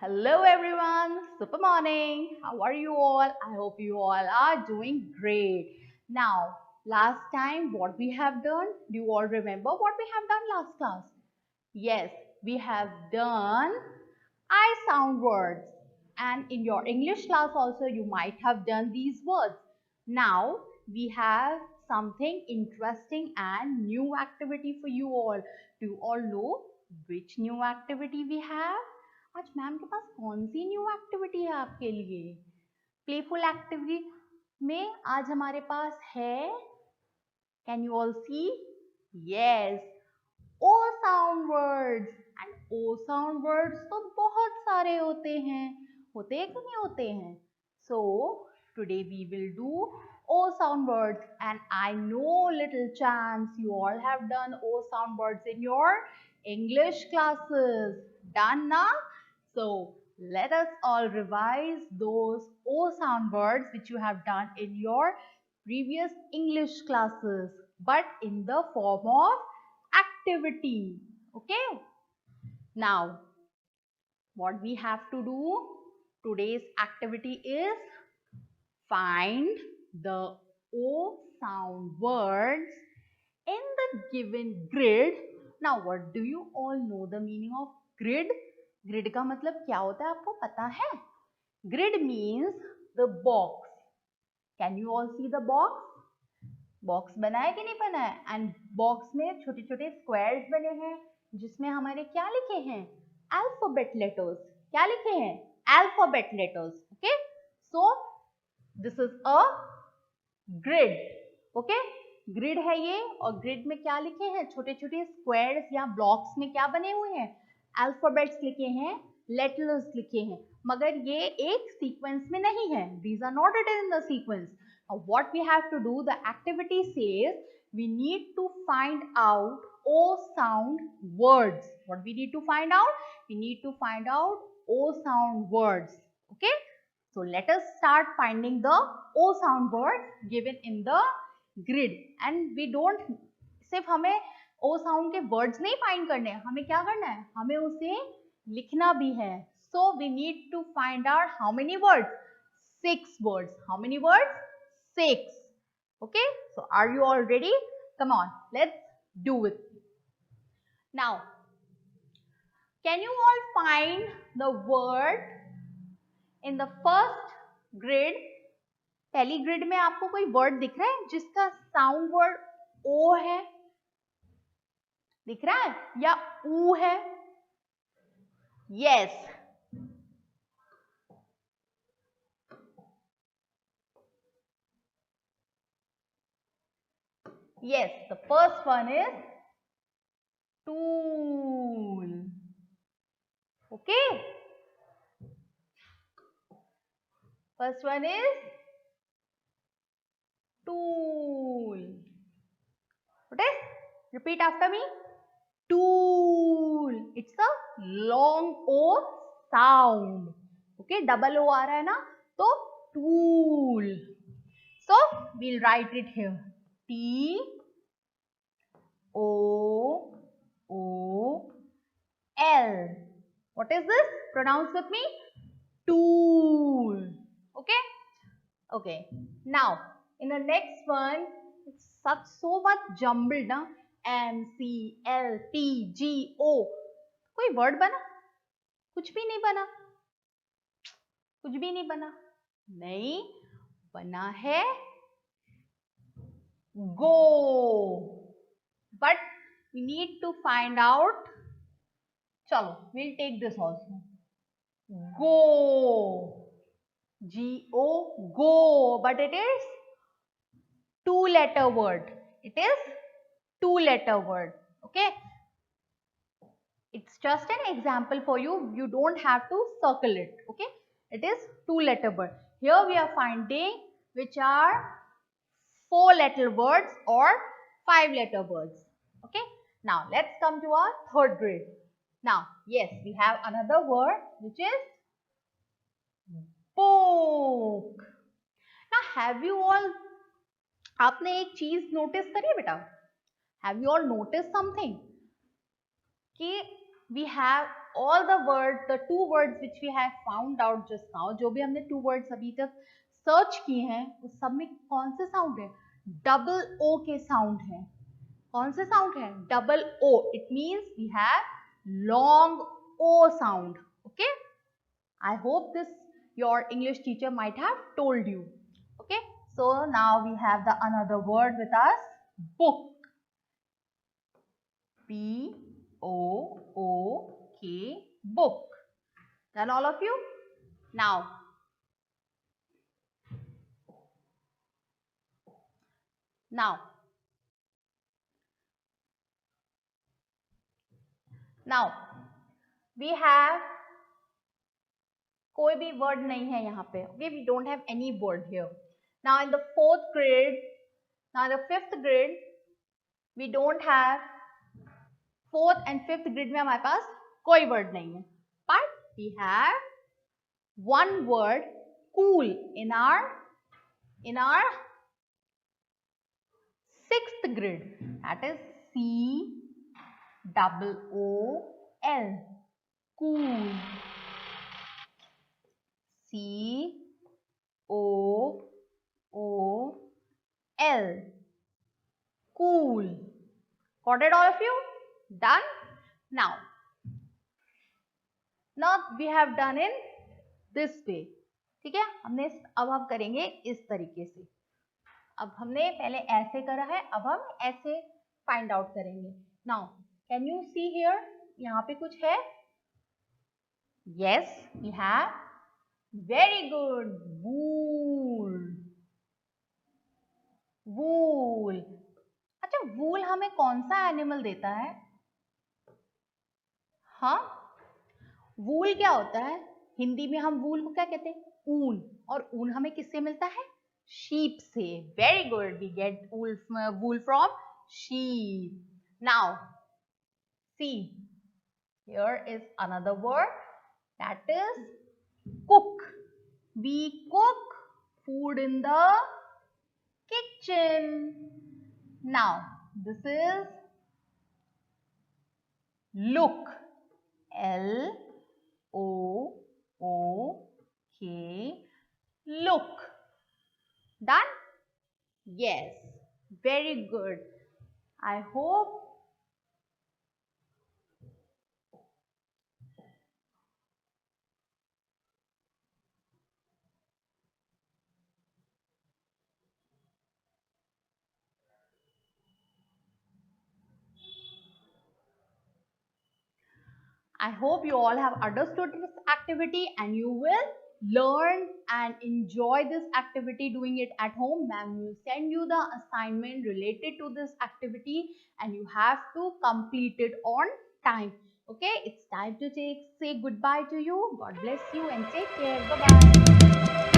Hello everyone, super morning. How are you all? I hope you all are doing great. Now, last time what we have done, do you all remember what we have done last class? Yes, we have done I sound words, and in your English class also you might have done these words. Now we have something interesting and new activity for you all. Do you all know which new activity we have? आज ma'am के पास कौन सी new activity है आपके लिए? Playful activity में आज हमारे पास है, can you all see? Yes, O sound words. And O sound words तो बहुत सारे होते हैं कि नहीं होते हैं? So today we will do O sound words, and I know little chance you all have done O sound words in your English classes. Done now? So let us all revise those O sound words which you have done in your previous English classes, but in the form of activity. Okay? Now, what we have to do? Today's activity is find the O sound words in the given grid. Now, what do you all know the meaning of grid? Grid का मतलब क्या होता है आपको पता है? Grid means the box. Can you all see the box? Box बना है कि नहीं बना है? एंड बॉक्स में छोटे छोटे स्क्वायर्स बने हैं जिसमें हमारे क्या लिखे हैं? Alphabet letters. क्या लिखे हैं? Alphabet letters. Okay, so this is a grid. Okay, grid है ये, और ग्रिड में क्या लिखे हैं? छोटे छोटे स्क्वायर्स या ब्लॉक्स में क्या बने हुए हैं? अल्फाबेट्स लिखे हैं, लेटर्स लिखे हैं, मगर ये एक सीक्वेंस में नहीं है. These are not written in the sequence. What we have to do, the activity says we need to find out O sound words. What we need to find out? We need to find out O sound words. Okay, so let us start finding the O sound words given in the grid. And we don't सिर्फ हमें O sound के words नहीं find करने हैं, हमें क्या करना है? हमें उसे लिखना भी है. So we need to find out how many words? 6 words. How many words? 6. Okay, so are you all ready? Come on, let's do it. Now, can you all find the word in the first grid? पहली grid में आपको कोई word दिख रहा है जिसका sound word ओ है? दिख रहा है या ऊ है? Yes. Yes, the first one is tool. Okay. First one is tool. What is? Repeat after me. Tool. It's a long O sound. Okay, double O आ रहा है ना, तो tool. So we'll write it here. T O O L. What is this? Pronounce with me. Tool. Okay. Okay. Now in the next one, it's so much jumbled ना. M C L P G O. कोई word बना? कुछ भी नहीं बना. कुछ भी नहीं बना. नहीं बना है go. But we need to find out. चलो, we'll take this also. Go. G-O, go. But it is 2-letter word. It is 2-letter word. Okay. It's just an example for you. You don't have to circle it. Okay. It is 2-letter word. Here we are finding which are 4-letter words or 5-letter words. Okay. Now let's come to our third grade. Now, yes, we have another word which is book. Now, have you all, आपने एक चीज notice करी बेटा? Have you all noticed something? कि we have all the words, the two words which we have found out just now, जो भी हमने two words अभी तक सर्च किए हैं, उस सब में कौन से साउंड है? डबल ओ के साउंड है. कौन से साउंड है? Double O. It means we have long O sound. Okay, I hope this your English teacher might have told you. Okay, so now we have the another word with us, book. B-O-O-K, book. Done all of you? Now, now we have कोई भी word नहीं है यहाँ पे. Okay, we don't have any word here. Now in the fourth grade, now in the fifth grade, we don't have fourth and fifth grade में हमारे पास कोई word नहीं है. But we have one word, cool, in our sixth grade. That is C-O-O-L, cool. C-O-O-L, cool. Got it, all of you? Done? Now we have done in this way. ठीक है, अब हम करेंगे इस तरीके से. अब हमने पहले ऐसे करा है, अब हम ऐसे फाइंड आउट करेंगे. Now can you see here? यहाँ पे कुछ है? Yes, we have. Very good. Wool. Wool. अच्छा, wool हमें कौन सा एनिमल देता है? हाँ, wool क्या होता है? हिंदी में हम wool को क्या कहते हैं? ऊन. और ऊन हमें किससे मिलता है? Sheep से. Very good. We get wool from sheep. Now, see. Here is another word. That is cook. We cook food in the kitchen. Now, this is look. L-O-O-K, look. Done? Yes. Very good. I hope you all have understood this activity and you will learn and enjoy this activity doing it at home. Ma'am will send you the assignment related to this activity and you have to complete it on time. Okay, it's time to say goodbye to you. God bless you and take care. Bye-bye.